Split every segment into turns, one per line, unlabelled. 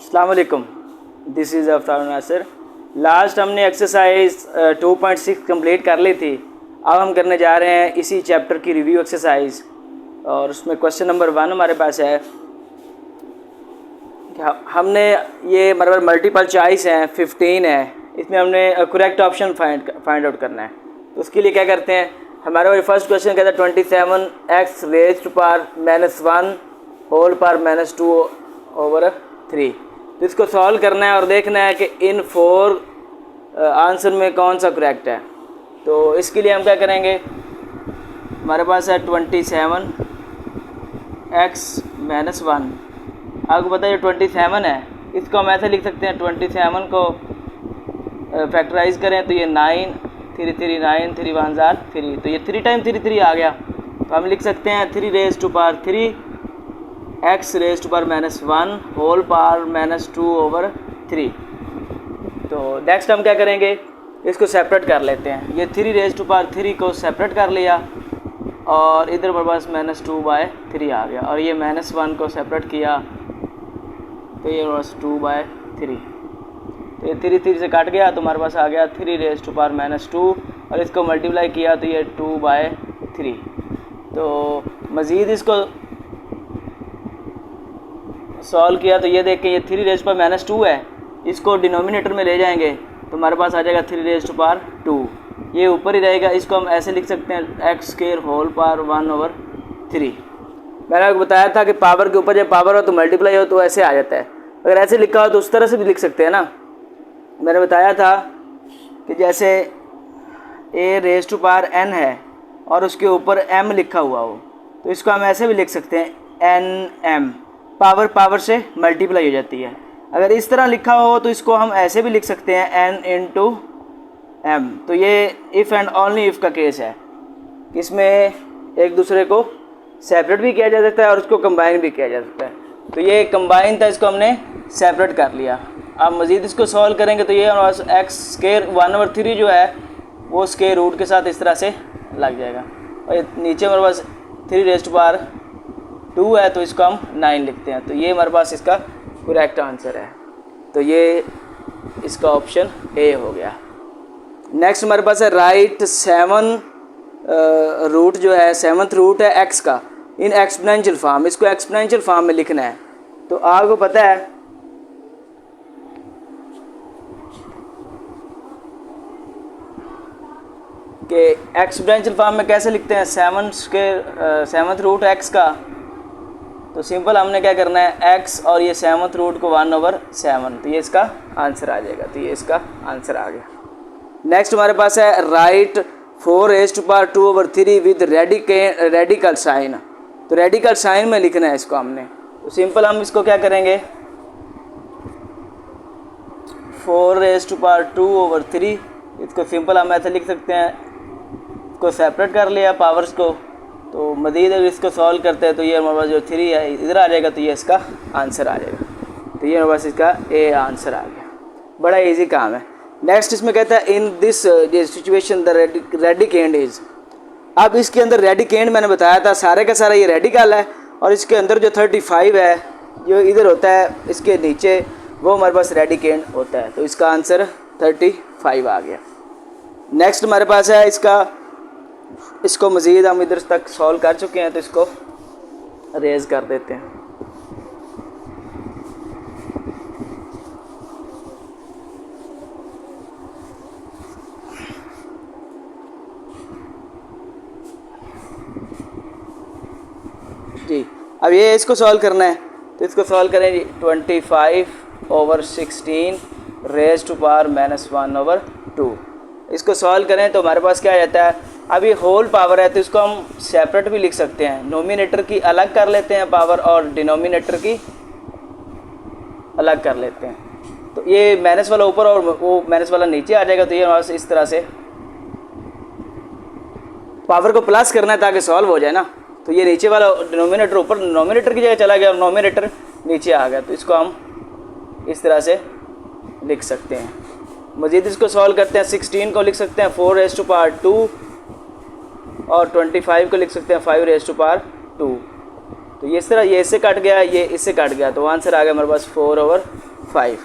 अस्सलाम वालेकुम, this is Aftar Nasir. Last हमने एक्सरसाइज 2.6 कंप्लीट कर ली थी। अब हम करने जा रहे हैं इसी चैप्टर की रिव्यू एक्सरसाइज, और उसमें क्वेश्चन नंबर 1 हमारे पास है कि हमने ये मतलब मल्टीपल चॉइस हैं 15 है, इसमें हमने करेक्ट ऑप्शन फाइंड आउट करना है। तो उसके लिए क्या करते हैं, हमारा फर्स्ट क्वेश्चन कहता है 27x raise to power -1 whole power -2 over 3। तो इसको सॉल्व करना है और देखना है कि इन 4 आंसर में कौन सा करेक्ट है। तो इसके लिए हम क्या करेंगे, हमारे पास है 27x -1। आपको पता है जो 27 है इसको हम ऐसे लिख सकते हैं, 27 को फैक्टराइज करें तो ये 9 3 3 9 3 1 3, तो ये 3 टाइम 3 3 आ गया। तो हम लिख सकते हैं 3 raise to power 3 x raise to power -1 whole power -2 over 3। तो नेक्स्ट हम क्या करेंगे, इसको सेपरेट कर लेते हैं। ये 3 रेज टू पावर 3 को सेपरेट कर लिया और इधर हमारे पास -2/3 आ गया, और ये -1 को सेपरेट किया तो ये हमारे पास 2/3। तो ये 3 3 से काट गया तो हमारे पास आ गया 3 रेज टू पावर -2, और इसको मल्टीप्लाई किया तो ये 2/3। तो मज़ीद इसको सॉल्व किया तो ये देखें ये 3 रेज पर -2 है, इसको डिनोमिनेटर में ले जाएंगे तो हमारे पास आ जाएगा 3 रेज टू पावर 2। ये ऊपर ही रहेगा, इसको हम ऐसे लिख सकते हैं x² होल पावर 1/3। मैंने आपको बताया था कि पावर के ऊपर जब पावर हो तो मल्टीप्लाई हो तो ऐसे आ जाता है। अगर ऐसे लिखा हो तो उस तरह से भी लिख सकते हैं ना। मैंने बताया था कि जैसे a raise to power n है और उसके ऊपर m लिखा हुआ हो तो इसको हम ऐसे भी लिख सकते हैं nm, पावर पावर से मल्टीप्लाई हो जाती है। अगर इस तरह लिखा हो तो इसको हम ऐसे भी लिख सकते हैं n इंटू m। तो ये इफ़ एंड ओनली इफ़ का केस है, इसमें एक दूसरे को सेपरेट भी किया जा सकता है और उसको कंबाइन भी किया जा सकता है। तो ये कंबाइन था, इसको हमने सेपरेट कर लिया। अब मज़ीद इसको सॉल्व करेंगे तो ये x² 1/3 जो है वो स्क्वायर रूट के साथ इस तरह से लग जाएगा, और नीचे हमारे पास 3 रेज टू पावर 2 है तो इसको हम 9 लिखते हैं। तो ये हमारे पास इसका करेक्ट आंसर है। तो ये इसका ऑप्शन ए हो गया। नेक्स्ट हमारे पास है राइट 7 रूट जो है 7th रूट है x का इन एक्सपोनेंशियल फॉर्म। इसको एक्सपोनेंशियल फॉर्म में लिखना है। तो आपको पता है कि एक्सपोनेंशियल फॉर्म में कैसे लिखते हैं 7th रूट x का। तो सिंपल हमने क्या करना है, x और ये 7th रूट को 1/7, तो ये इसका आंसर आ जाएगा। तो ये इसका आंसर आ गया। नेक्स्ट हमारे पास है right 4 raise to power 2/3 with radical sign. तो रेडिकल साइन में लिखना है इसको हमने। तो सिंपल हम इसको क्या करेंगे, 4 रेज टू पावर 2/3, इसको सिंपल हम ऐसे लिख सकते हैं, इसको सेपरेट कर लिया पावर्स को। तो मज़ीद अगर इसको सॉल्व करते हैं तो ये हमारे पास जो 3 है इधर आ जाएगा, तो ये इसका आंसर आ जाएगा। तो ये हमारे पास इसका ए आंसर आ गया। बड़ा इजी काम है। नेक्स्ट इसमें कहता है in this situation the radicand is. अब इसके अंदर रेडिकेंड मैंने बताया था सारे का सारा ये रेडिकल है, और इसके अंदर जो 35 है जो इधर होता है इसके नीचे वो हमारे पास रेडिकेंड होता है। तो इसका आंसर 35 आ गया। नेक्स्ट हमारे पास है इसको मज़ीद हम इधर तक सॉल्व कर चुके हैं तो इसको रेज कर देते हैं। जी, अब ये इसको सॉल्व करना है तो इसको सॉल्व करें जी। 25/16 रेज टू पावर -1/2। इसको सॉल्व करें तो हमारे पास क्या आ जाता है, अभी होल पावर है तो इसको हम सेपरेट भी लिख सकते हैं। नोमिनेटर की अलग कर लेते हैं पावर और डिनोमिनेटर की अलग कर लेते हैं। तो ये माइनस वाला ऊपर और वो माइनस वाला नीचे आ जाएगा। तो ये हमारे पास इस तरह से पावर को प्लस करना है ताकि सॉल्व हो जाए ना। तो ये नीचे वाला डिनोमिनेटर ऊपर नोमिनेटर की जगह चला गया और नोमिनेटर नीचे आ गया। तो इसको हम इस तरह से लिख सकते हैं। मज़ीद इसको सॉल्व करते हैं। 16 को लिख सकते हैं 4 रेज टू पावर 2 और 25 को लिख सकते हैं 5 रेज टू पावर 2। तो ये इस तरह ये इससे कट गया, ये इससे कट गया, तो आंसर आ गया हमारे पास 4/2। 5।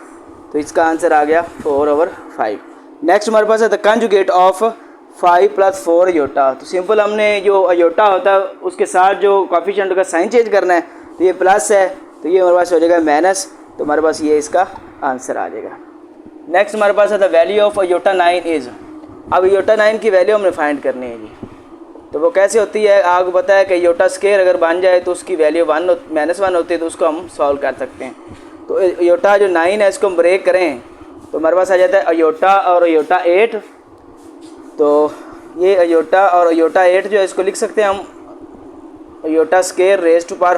तो इसका आंसर आ गया 4/5। नेक्स्ट हमारे पास है द कंजुगेट ऑफ 5 + 4 अयोटा। तो सिंपल हमने जो अयोटा होता है उसके साथ जो कोफिशिएंट का साइन चेंज करना है, तो ये प्लस है तो ये हमारे पास हो जाएगा माइनस, तो हमारे पास ये इसका आंसर आ जाएगा। नेक्स्ट हमारे पास है the value of iota 9 is. अब अयोटा 9 की वैल्यू हमने फाइंड करनी है जी। तो वो कैसे होती है, आपको पता है कि अयोटा स्क्वायर अगर बन जाए तो उसकी वैल्यू -1 होती है, तो उसको हम सॉल्व कर सकते हैं। तो अयोटा जो 9 है इसको हम ब्रेक करें तो हमारे पास आ जाता है अयोटा और अयोटा 8। तो ये अयोटा और अयोटा 8 जो है इसको लिख सकते हैं हम iota square raise to power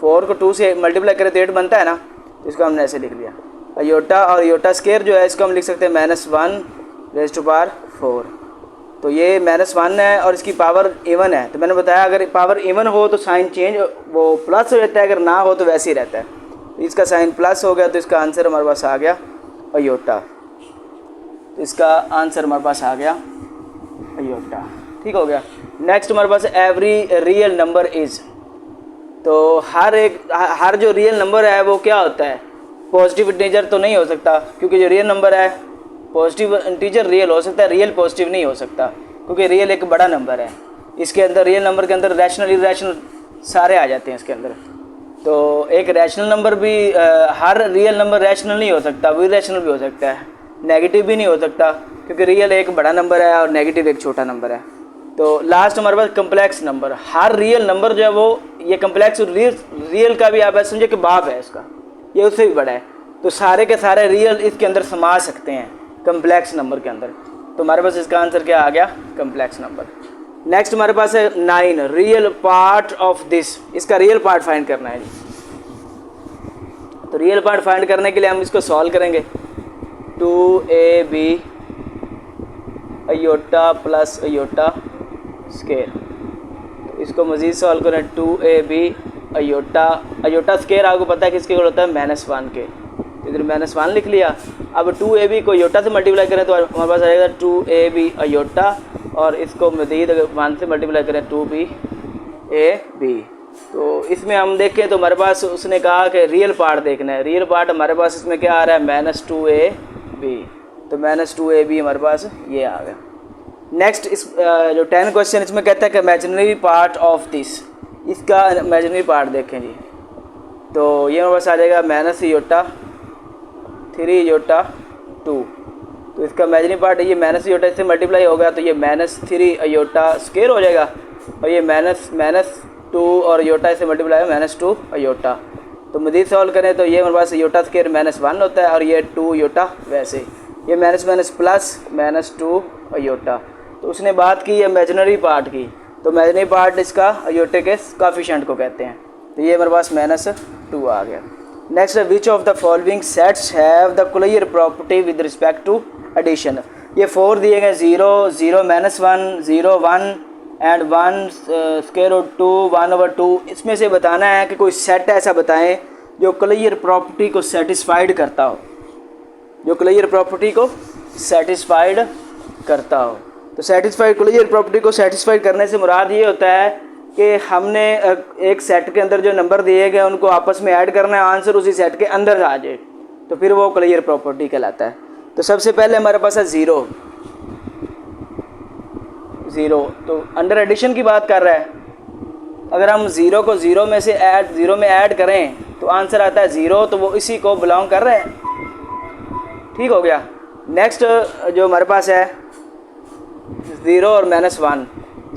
4 को 2 से मल्टीप्लाई करें तो 8 बनता है ना, तो इसको हमने ऐसे लिख लिया। अयोटा और अयोटा स्क्वायर जो है इसको हम लिख सकते हैं -1 रेज़ टू पावर 4। तो ये -1 है और इसकी पावर इवन है। तो मैंने बताया अगर पावर इवन हो तो साइन चेंज वो प्लस हो जाता है, अगर ना हो तो वैसे ही रहता है। तो इसका साइन प्लस हो गया तो इसका आंसर हमारे पास आ गया अयोटा। तो इसका आंसर हमारे पास आ गया अयोटा। ठीक हो गया। नेक्स्ट हमारे पास एवरी रियल नंबर इज़। तो हर जो रियल नंबर है वो क्या होता है, पॉजिटिव इंटीजर तो नहीं हो सकता, क्योंकि जो रियल नंबर है पॉजिटिव इंटीजर रियल हो सकता है, रियल पॉजिटिव नहीं हो सकता, क्योंकि रियल एक बड़ा नंबर है। इसके अंदर रियल नंबर के अंदर रैशनल इरेशनल सारे आ जाते हैं इसके अंदर। तो एक रैशनल नंबर भी हर रियल नंबर रैशनल नहीं हो सकता, वो इरेशनल भी हो सकता है, नेगेटिव भी नहीं हो सकता, क्योंकि रियल एक बड़ा नंबर है और नेगेटिव एक छोटा नंबर है। तो लास्ट हमारे पास कम्प्लेक्स नंबर। हर रियल नंबर जो है वो ये कम्प्लेक्स रियल का भी आप ऐसे समझे कि बाप है इसका, ये उससे भी बड़ा है। तो सारे के सारे रियल इसके अंदर समा सकते हैं कम्प्लेक्स नंबर के अंदर। तो हमारे पास इसका आंसर क्या आ गया, कम्प्लेक्स नंबर। नेक्स्ट हमारे पास है 9 रियल पार्ट ऑफ दिस। इसका रियल पार्ट फाइंड करना है जी। तो रियल पार्ट फाइंड करने के लिए हम इसको सॉल्व करेंगे। 2ab aorta plus iota square. तो इसको मज़ीद सॉल्व करें। 2ab अयोटा स्क्वायर आपको पता है किसके इक्वल होता है, -1 के। तो इधर -1 लिख लिया। अब 2ab को अयोटा से मल्टीप्लाई करें तो हमारे पास आएगा 2ab अयोटा, और इसको मज़ीद अगर 1 से मल्टीप्लाई करें 2bab। तो इसमें हम देखें तो हमारे पास उसने कहा कि रियल पार्ट देखना है। रियल पार्ट हमारे पास इसमें क्या आ रहा है, -2ab। तो -2ab हमारे पास ये आ गया। नेक्स्ट इस जो 10 क्वेश्चन इसमें कहता है कि इमेजिनरी पार्ट ऑफ दिस। इसका इमेजिनरी पार्ट देखें जी। तो ये हमारे पास आ जाएगा -3 अयोटा 2। तो इसका इमेजिनरी पार्ट ये -अयोटा इससे मल्टीप्लाई होगा तो ये -3 अयोटा स्क्वायर हो जाएगा, और ये -2 और अयोटा से मल्टीप्लाई है -2 अयोटा। तो मज़ीद सॉल्व करें तो ये हमारे पास अयोटा स्क्वायर -1 होता है, और ये 2 अयोटा वैसे ये माइनस प्लस -2 अयोटा। तो उसने बात की इमेजिनरी पार्ट की। तो इमेजिनरी पार्ट इसका अयोटे के कोफिशिएंट को कहते हैं। तो ये मेरे पास -2 आ गया। Next which of the following sets have the clear property with respect to addition. ये 4 दिए गए 0 0 -1 0 1 एंड 1 स्क्वायर रूट 2 1/2। इसमें से बताना है कि कोई सेट ऐसा बताएं जो क्लियर प्रॉपर्टी को सेटिस्फाइड करता हो, जो क्लियर प्रॉपर्टी को सेटिस्फाइड करता हो। तो सेटिस्फाइड क्लियर प्रॉपर्टी को सेटिस्फाइड करने से मुराद ये होता है कि हमने एक सेट के अंदर जो नंबर दिए गए उनको आपस में ऐड करना है, आंसर उसी सेट के अंदर आ जाए, तो फिर वो क्लियर प्रॉपर्टी कहलाता है। तो सबसे पहले हमारे पास है 0। तो अंडर एडिशन की बात कर रहा है। अगर हम 0 को 0 में ऐड करें तो आंसर आता है 0, तो वो इसी को बिलोंग कर रहे हैं। ठीक हो गया। नेक्स्ट जो हमारे पास है 0 और -1।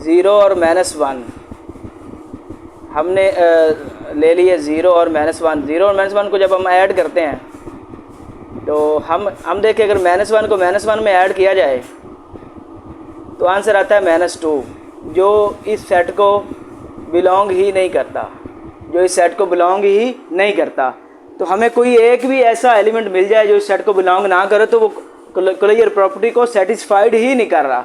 0 और -1 हमने ले लिए 0 और -1। 0 और -1 को जब हम ऐड करते हैं तो हम देखें अगर -1 को -1 में ऐड किया जाए तो आंसर आता है -2, जो इस सेट को बिलोंग ही नहीं करता, जो इस सेट को बिलोंग ही नहीं करता। तो हमें कोई एक भी ऐसा एलिमेंट मिल जाए जो इस सेट को बिलोंग ना करे तो वो क्लियर प्रॉपर्टी को सेटिस्फाइड ही नहीं कर रहा।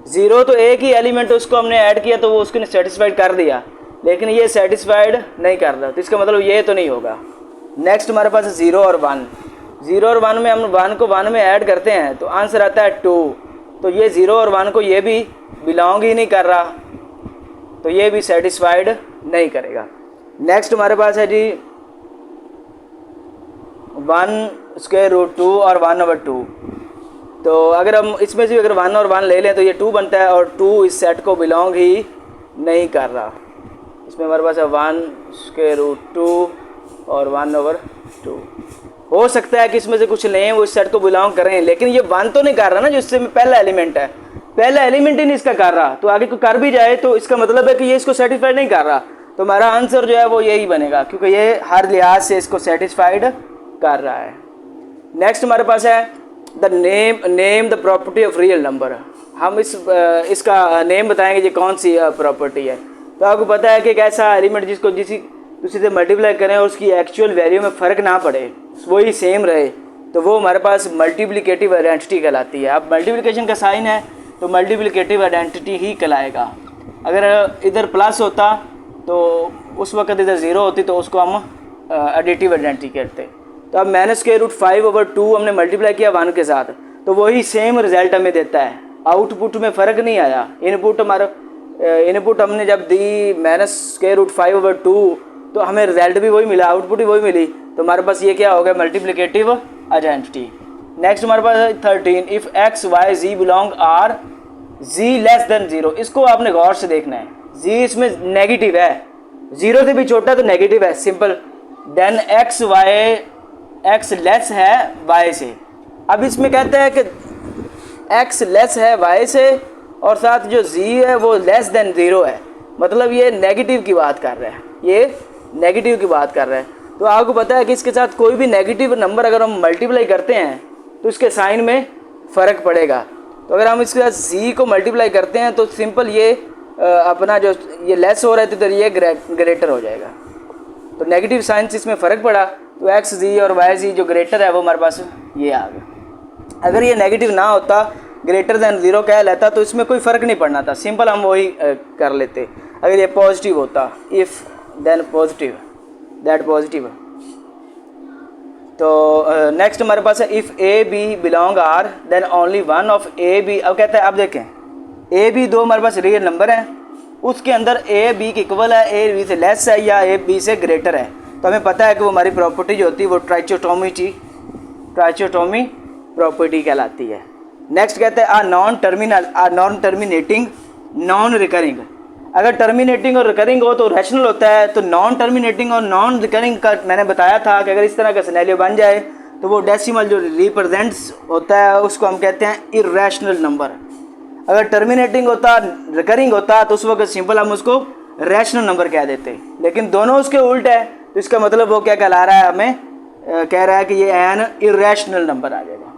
0 तो एक ही एलिमेंट उसको हमने ऐड किया तो वो उसको सेटिस्फाइड कर दिया, लेकिन ये सेटिस्फाइड नहीं कर रहा, तो इसका मतलब ये तो नहीं होगा। नेक्स्ट हमारे पास 0 और 1। 0 और 1 में हम 1 को 1 में ऐड करते हैं तो आंसर आता है 2। तो ये 0 और 1 को ये भी बिलोंग ही नहीं कर रहा, तो ये भी सेटिस्फाइड नहीं करेगा। नेक्स्ट हमारे पास है जी 1√2 और 1/2। तो अगर हम इसमें से अगर 1 और 1 ले लें तो ये 2 बनता है, और 2 इस सेट को बिलोंग ही नहीं कर रहा। इसमें हमारे पास है 1√2 और 1/2। हो सकता है कि इसमें से कुछ लें वो इस सेट को बिलोंग करें, लेकिन ये 1 तो नहीं कर रहा ना, जो इससे पहला एलिमेंट है, पहला एलिमेंट ही नहीं इसका कर रहा। तो आगे को कर भी जाए तो इसका मतलब है कि ये इसको सेटिस्फाइड नहीं कर रहा। तो हमारा आंसर जो है वो यही बनेगा, क्योंकि ये हर लिहाज से इसको सेटिस्फाइड कर रहा है। नेक्स्ट हमारे पास है the name the property of real number. हम इसका नेम बताएंगे ये कौन सी प्रॉपर्टी है। तो आपको पता है कि एक ऐसा एलिमेंट जिसको दूसरे से मल्टीप्लाई करें और उसकी एक्चुअल वैल्यू में फ़र्क ना पड़े, वही सेम रहे, तो वो हमारे पास मल्टीप्लिकेटिव आइडेंटिटी कहलाती है। अब मल्टीप्लिकेशन का साइन है तो मल्टीप्लिकेटिव आइडेंटिटी ही कहलाएगा। अगर इधर प्लस होता तो उस वक्त इधर ज़ीरो होती तो उसको हम एडिटिव आइडेंटिटी कहते। तो अब -√5/2 हमने मल्टीप्लाई किया 1 के साथ, तो वही सेम रिज़ल्ट हमें देता है। आउटपुट में फ़र्क नहीं आया। इनपुट हमने जब दी -√5/2 तो हमें रिजल्ट भी वही मिला, आउटपुट भी वही मिली। तो हमारे पास ये क्या हो गया, मल्टीप्लिकेटिव आइडेंटिटी। नेक्स्ट हमारे पास है 13, if x y z belong R z less than 0। इसको आपने गौर से देखना है, z इसमें नेगेटिव है, 0 से भी छोटा तो नेगेटिव है, सिंपल। देन x लेस है y से। अब इसमें कहते हैं कि x लेस है y से और साथ जो z है वो लेस देन 0 है, मतलब ये नेगेटिव की बात कर रहा है, ये नेगेटिव की बात कर रहा है। तो आपको पता है कि इसके साथ कोई भी नेगेटिव नंबर अगर हम मल्टीप्लाई करते हैं तो इसके साइन में फ़र्क पड़ेगा। तो अगर हम इसके साथ z को मल्टीप्लाई करते हैं तो सिंपल ये अपना जो ये लेस हो रहा है तो इधर ये ग्रेटर हो जाएगा। तो नेगेटिव साइन से इसमें फ़र्क पड़ा तो एक्स जी और वाई जी जो ग्रेटर है वो हमारे पास ये आ गया। अगर ये नेगेटिव ना होता, ग्रेटर दैन 0 कह लेता तो इसमें कोई फ़र्क नहीं पड़ना था, सिंपल हम वही कर लेते। अगर ये पॉजिटिव होता, if then positive that positive. तो नेक्स्ट हमारे पास है if A B belong R then only one of A B. अब कहता है, अब देखें ए बी दो हमारे पास रियल नंबर है, उसके अंदर ए बी के इक्वल है, ए बी से लेस है या ए बी से ग्रेटर है। तो हमें पता है कि वो हमारी प्रॉपर्टी जो होती है वो ट्राइचोटोमी प्रॉपर्टी कहलाती है। नेक्स्ट कहते हैं नॉन टर्मिनेटिंग नॉन रिकरिंग। अगर टर्मिनेटिंग और रिकरिंग हो तो रैशनल होता है, तो नॉन टर्मिनेटिंग और नॉन रिकरिंग का मैंने बताया था कि अगर इस तरह का सिनेरियो बन जाए तो वो डेसिमल जो रिप्रेजेंट्स होता है उसको हम कहते हैं इर्रेशनल नंबर। अगर टर्मिनेटिंग होता रिकरिंग होता तो उस वक्त सिंपल हम उसको रैशनल नंबर कह देते, लेकिन दोनों उसके उल्ट है। तो इसका मतलब वो क्या कहला रहा है, हमें कह रहा है कि ये एन इर्रेशनल नंबर आ जाएगा।